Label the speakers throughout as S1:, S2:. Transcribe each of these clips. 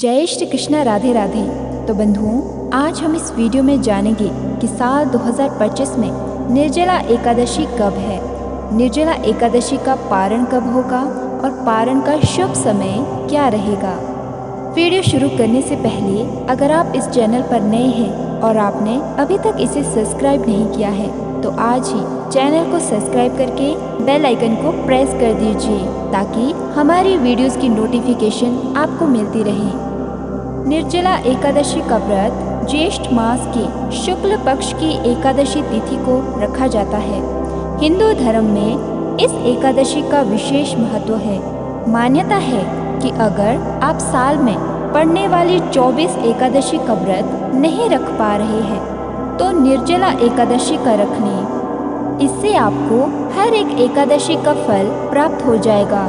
S1: जय श्री कृष्णा, राधे राधे। तो बंधुओं, आज हम इस वीडियो में जानेंगे कि साल 2025 में निर्जला एकादशी कब है, निर्जला एकादशी का पारण कब होगा और पारण का शुभ समय क्या रहेगा। वीडियो शुरू करने से पहले अगर आप इस चैनल पर नए हैं और आपने अभी तक इसे सब्सक्राइब नहीं किया है तो आज ही चैनल को सब्सक्राइब करके बेल आइकन को प्रेस कर दीजिए ताकि हमारी वीडियोस की नोटिफिकेशन आपको मिलती रहे। निर्जला एकादशी का व्रत ज्येष्ठ मास की शुक्ल पक्ष की एकादशी तिथि को रखा जाता है। हिंदू धर्म में इस एकादशी का विशेष महत्व है। मान्यता है कि अगर आप साल में पड़ने वाली 24 एकादशी का व्रत नहीं रख पा रहे हैं तो निर्जला एकादशी का रख लें। इससे आपको हर एक एकादशी का फल प्राप्त हो जाएगा।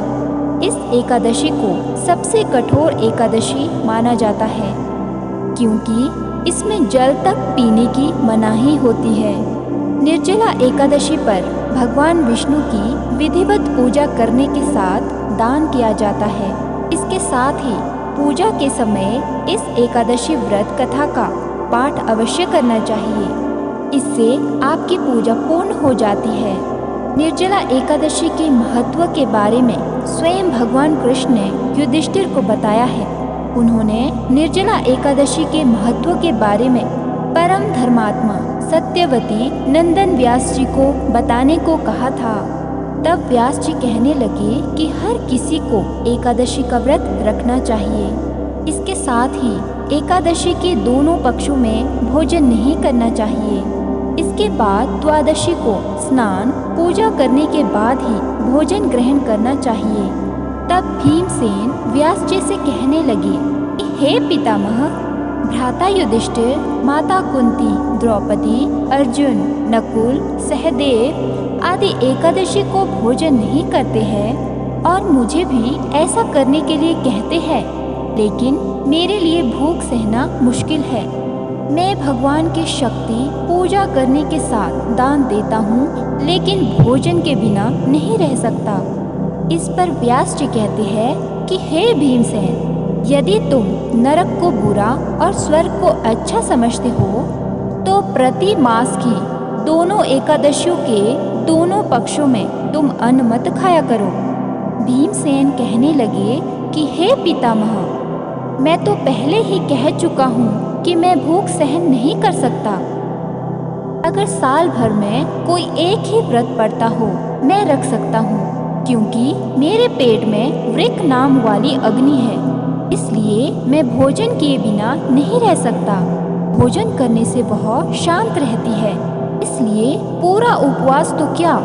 S1: इस एकादशी को सबसे कठोर एकादशी माना जाता है क्योंकि इसमें जल तक पीने की मनाही होती है। निर्जला एकादशी पर भगवान विष्णु की विधिवत पूजा करने के साथ दान किया जाता है। इसके साथ ही पूजा के समय इस एकादशी व्रत कथा का पाठ अवश्य करना चाहिए। इससे आपकी पूजा पूर्ण हो जाती है। निर्जला एकादशी के महत्व के बारे में स्वयं भगवान कृष्ण ने युधिष्ठिर को बताया है। उन्होंने निर्जला एकादशी के महत्व के बारे में परम धर्मात्मा सत्यवती नंदन व्यास जी को बताने को कहा था। तब व्यास जी कहने लगे कि हर किसी को एकादशी का व्रत रखना चाहिए। इसके साथ ही एकादशी के दोनों पक्षों में भोजन नहीं करना चाहिए। इसके बाद द्वादशी को स्नान पूजा करने के बाद ही भोजन ग्रहण करना चाहिए। तब भीमसेन व्यास जी से कहने लगे कि हे पितामह, भ्राता युधिष्ठिर, माता कुंती, द्रौपदी, अर्जुन, नकुल, सहदेव आदि एकादशी को भोजन नहीं करते हैं और मुझे भी ऐसा करने के लिए कहते हैं, लेकिन मेरे लिए भूख सहना मुश्किल है। मैं भगवान की शक्ति पूजा करने के साथ दान देता हूँ, लेकिन भोजन के बिना नहीं रह सकता। इस पर व्यास जी कहते हैं कि हे भीमसेन, यदि तुम नरक को बुरा और स्वर्ग को अच्छा समझते हो तो प्रति मास की दोनों एकादशियों के दोनों पक्षों में तुम अन्न मत खाया करो। भीमसेन कहने लगे कि हे पितामह, मैं तो पहले ही कह चुका हूँ कि मैं भूख सहन नहीं कर सकता। अगर साल भर में कोई एक ही व्रत पड़ता हो मैं रख सकता हूँ, क्योंकि मेरे पेट में वृक नाम वाली अग्नि है, इसलिए मैं भोजन किए बिना नहीं रह सकता। भोजन करने से वह शांत रहती है, इसलिए पूरा उपवास तो क्या,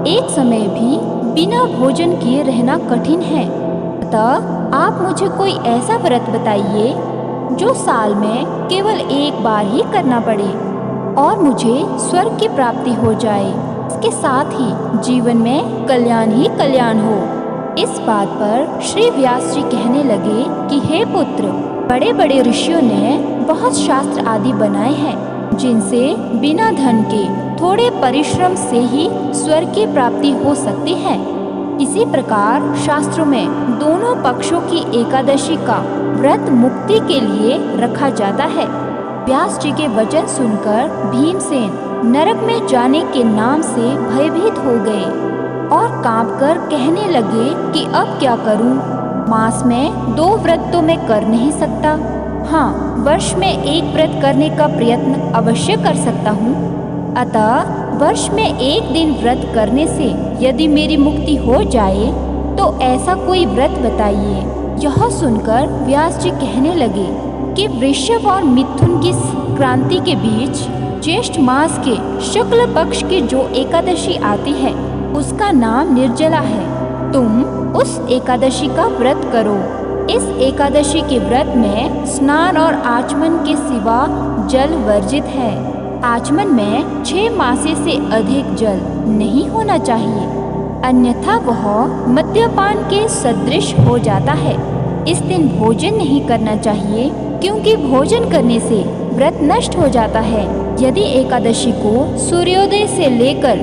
S1: एक समय भी बिना भोजन किए रहना कठिन है। अतः आप मुझे कोई ऐसा व्रत बताइए जो साल में केवल एक बार ही करना पड़े और मुझे स्वर्ग की प्राप्ति हो जाए। इसके साथ ही जीवन में कल्याण ही कल्याण हो। इस बात पर श्री व्यास जी कहने लगे कि हे पुत्र, बड़े बड़े ऋषियों ने बहुत शास्त्र आदि बनाए हैं जिनसे बिना धन के थोड़े परिश्रम से ही स्वर्ग की प्राप्ति हो सकती है। इसी प्रकार शास्त्रों में दोनों पक्षों की एकादशी का व्रत मुक्ति के लिए रखा जाता है। व्यास जी के वचन सुनकर भीमसेन नरक में जाने के नाम से भयभीत हो गए और कांपकर कहने लगे कि अब क्या करूं? मास में 2 व्रत तो मैं कर नहीं सकता। हाँ, वर्ष में एक व्रत करने का प्रयत्न अवश्य कर सकता हूँ। अतः वर्ष में एक दिन व्रत करने से यदि मेरी मुक्ति हो जाए तो ऐसा कोई व्रत बताइए। यह सुनकर व्यास जी कहने लगे कि वृषभ और मिथुन की क्रांति के बीच ज्येष्ठ मास के शुक्ल पक्ष की जो एकादशी आती है उसका नाम निर्जला है। तुम उस एकादशी का व्रत करो। इस एकादशी के व्रत में स्नान और आचमन के सिवा जल वर्जित है। आचमन में 6 मासे से अधिक जल नहीं होना चाहिए, अन्यथा वह मद्यपान के सदृश हो जाता है। इस दिन भोजन नहीं करना चाहिए क्योंकि भोजन करने से व्रत नष्ट हो जाता है। यदि एकादशी को सूर्योदय से लेकर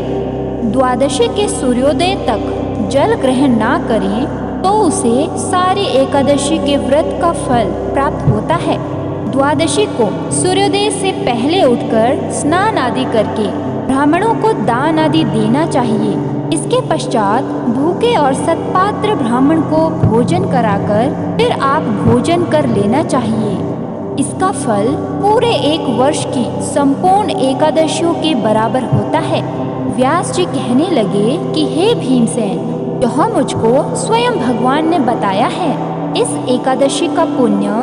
S1: द्वादशी के सूर्योदय तक जल ग्रहण ना करें तो उसे सारी एकादशी के व्रत का फल प्राप्त होता है। द्वादशी को सूर्योदय से पहले उठकर स्नान आदि करके ब्राह्मणों को दान आदि देना चाहिए। इसके पश्चात भूखे और सत्पात्र ब्राह्मण को भोजन कराकर फिर आप भोजन कर लेना चाहिए। इसका फल पूरे एक वर्ष की संपूर्ण एकादशियों के बराबर होता है। व्यास जी कहने लगे कि हे भीमसेन, यह मुझको स्वयं भगवान ने बताया है। इस एकादशी का पुण्य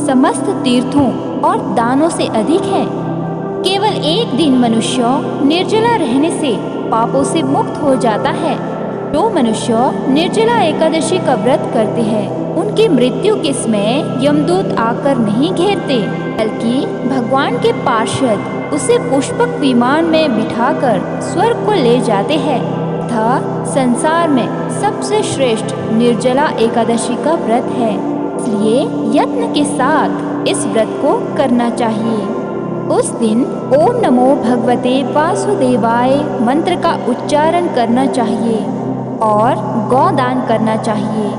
S1: समस्त तीर्थों और दानों से अधिक है। केवल एक दिन मनुष्य निर्जला रहने से पापों से मुक्त हो जाता है। जो मनुष्य निर्जला एकादशी का व्रत करते हैं उनकी मृत्यु के समय यमदूत आकर नहीं घेरते, बल्कि भगवान के पार्षद उसे पुष्पक विमान में बिठाकर स्वर्ग को ले जाते हैं। तथा संसार में सबसे श्रेष्ठ निर्जला एकादशी का व्रत है। इसलिए यत्न के साथ इस व्रत को करना चाहिए। उस दिन ओम नमो भगवते वासुदेवाय मंत्र का उच्चारण करना चाहिए और गौदान करना चाहिए।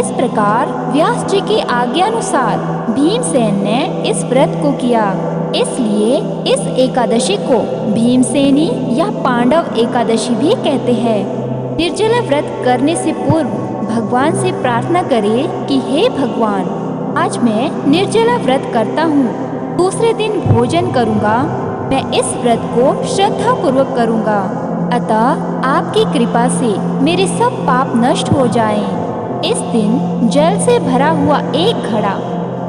S1: इस प्रकार व्यास जी की आज्ञानुसार भीमसेन ने इस व्रत को किया। इसलिए इस एकादशी को भीमसेनी या पांडव एकादशी भी कहते हैं। निर्जला व्रत करने से पूर्व भगवान से प्रार्थना करें कि हे भगवान, आज मैं निर्जला व्रत करता हूँ। दूसरे दिन भोजन करूँगा। मैं इस व्रत को श्रद्धा पूर्वक करूँगा। अतः आपकी कृपा से मेरे सब पाप नष्ट हो जाएं। इस दिन जल से भरा हुआ एक घड़ा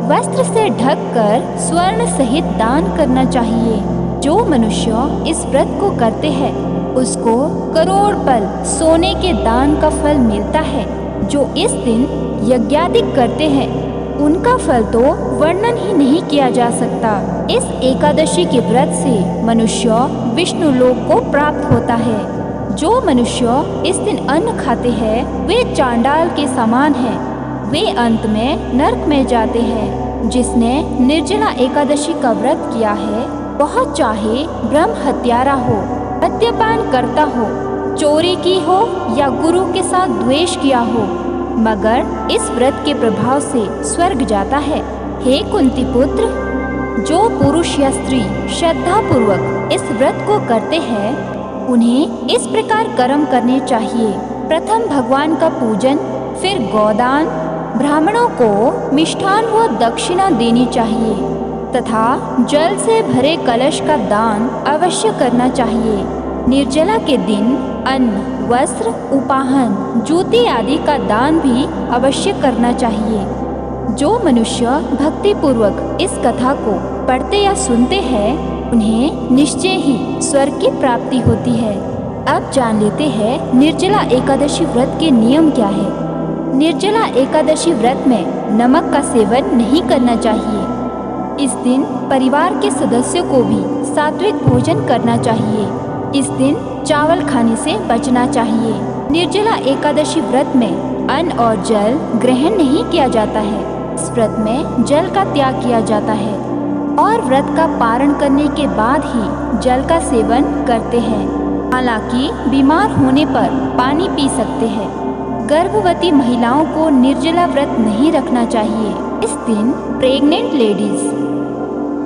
S1: वस्त्र से ढककर स्वर्ण सहित दान करना चाहिए। जो मनुष्य इस व्रत को करते हैं उसको करोड़ पल सोने के दान का फल मिलता है। जो इस दिन यज्ञादिक करते हैं उनका फल तो वर्णन ही नहीं किया जा सकता। इस एकादशी के व्रत से मनुष्य विष्णु लोक को प्राप्त होता है। जो मनुष्य इस दिन अन्न खाते हैं वे चांडाल के समान हैं। वे अंत में नरक में जाते हैं। जिसने निर्जला एकादशी का व्रत किया है वह चाहे ब्रह्म हत्यारा हो, मद्यपान करता हो, चोरी की हो या गुरु के साथ द्वेष किया हो, मगर इस व्रत के प्रभाव से स्वर्ग जाता है। हे कुंती पुत्र, जो पुरुष या स्त्री श्रद्धा पूर्वक इस व्रत को करते हैं उन्हें इस प्रकार कर्म करने चाहिए। प्रथम भगवान का पूजन, फिर गौदान, ब्राह्मणों को मिष्ठान व दक्षिणा देनी चाहिए तथा जल से भरे कलश का दान अवश्य करना चाहिए। निर्जला के दिन अन्न, वस्त्र, उपाहन, जूते आदि का दान भी अवश्य करना चाहिए। जो मनुष्य भक्ति पूर्वक इस कथा को पढ़ते या सुनते हैं उन्हें निश्चय ही स्वर्ग की प्राप्ति होती है। अब जान लेते हैं निर्जला एकादशी व्रत के नियम क्या है। निर्जला एकादशी व्रत में नमक का सेवन नहीं करना चाहिए। इस दिन परिवार के सदस्यों को भी सात्विक भोजन करना चाहिए। इस दिन चावल खाने से बचना चाहिए। निर्जला एकादशी व्रत में अन्न और जल ग्रहण नहीं किया जाता है। इस व्रत में जल का त्याग किया जाता है और व्रत का पारण करने के बाद ही जल का सेवन करते हैं। हालांकि बीमार होने पर पानी पी सकते हैं। गर्भवती महिलाओं को निर्जला व्रत नहीं रखना चाहिए। इस दिन प्रेग्नेंट लेडीज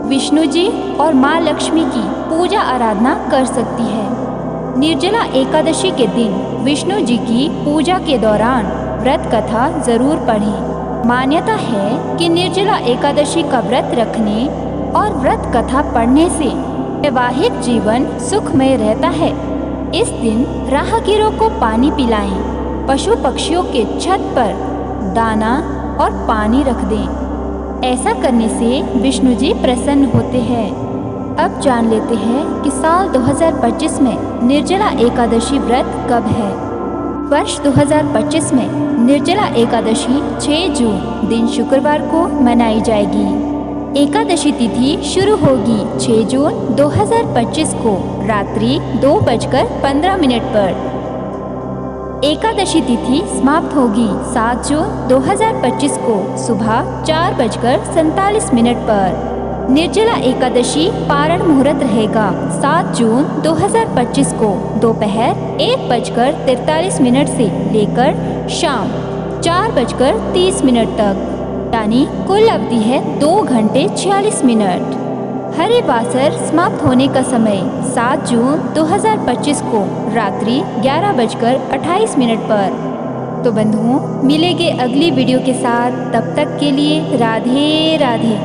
S1: विष्णु जी और माँ लक्ष्मी की पूजा आराधना कर सकती है। निर्जला एकादशी के दिन विष्णु जी की पूजा के दौरान व्रत कथा जरूर पढ़ें। मान्यता है कि निर्जला एकादशी का व्रत रखने और व्रत कथा पढ़ने से वैवाहिक जीवन सुखमय रहता है। इस दिन राहगीरों को पानी पिलाएं। पशु पक्षियों के छत पर दाना और पानी रख दें। ऐसा करने से विष्णु जी प्रसन्न होते हैं। अब जान लेते हैं कि साल 2025 में निर्जला एकादशी व्रत कब है। वर्ष 2025 में निर्जला एकादशी 6 जून दिन शुक्रवार को मनाई जाएगी। एकादशी तिथि शुरू होगी 6 जून 2025 को रात्रि 2:15 पर। एकादशी तिथि समाप्त होगी 7 जून 2025 को सुबह 4:47 पर। निर्जला एकादशी पारण मुहूर्त रहेगा 7 जून 2025 को दोपहर 1:43 से लेकर शाम 4:30 तक, यानी कुल अवधि है 2 घंटे 46 मिनट। हरिवासर समाप्त होने का समय 7 जून 2025 को रात्रि 11:28 पर। तो बंधुओं, मिलेंगे अगली वीडियो के साथ, तब तक के लिए राधे राधे।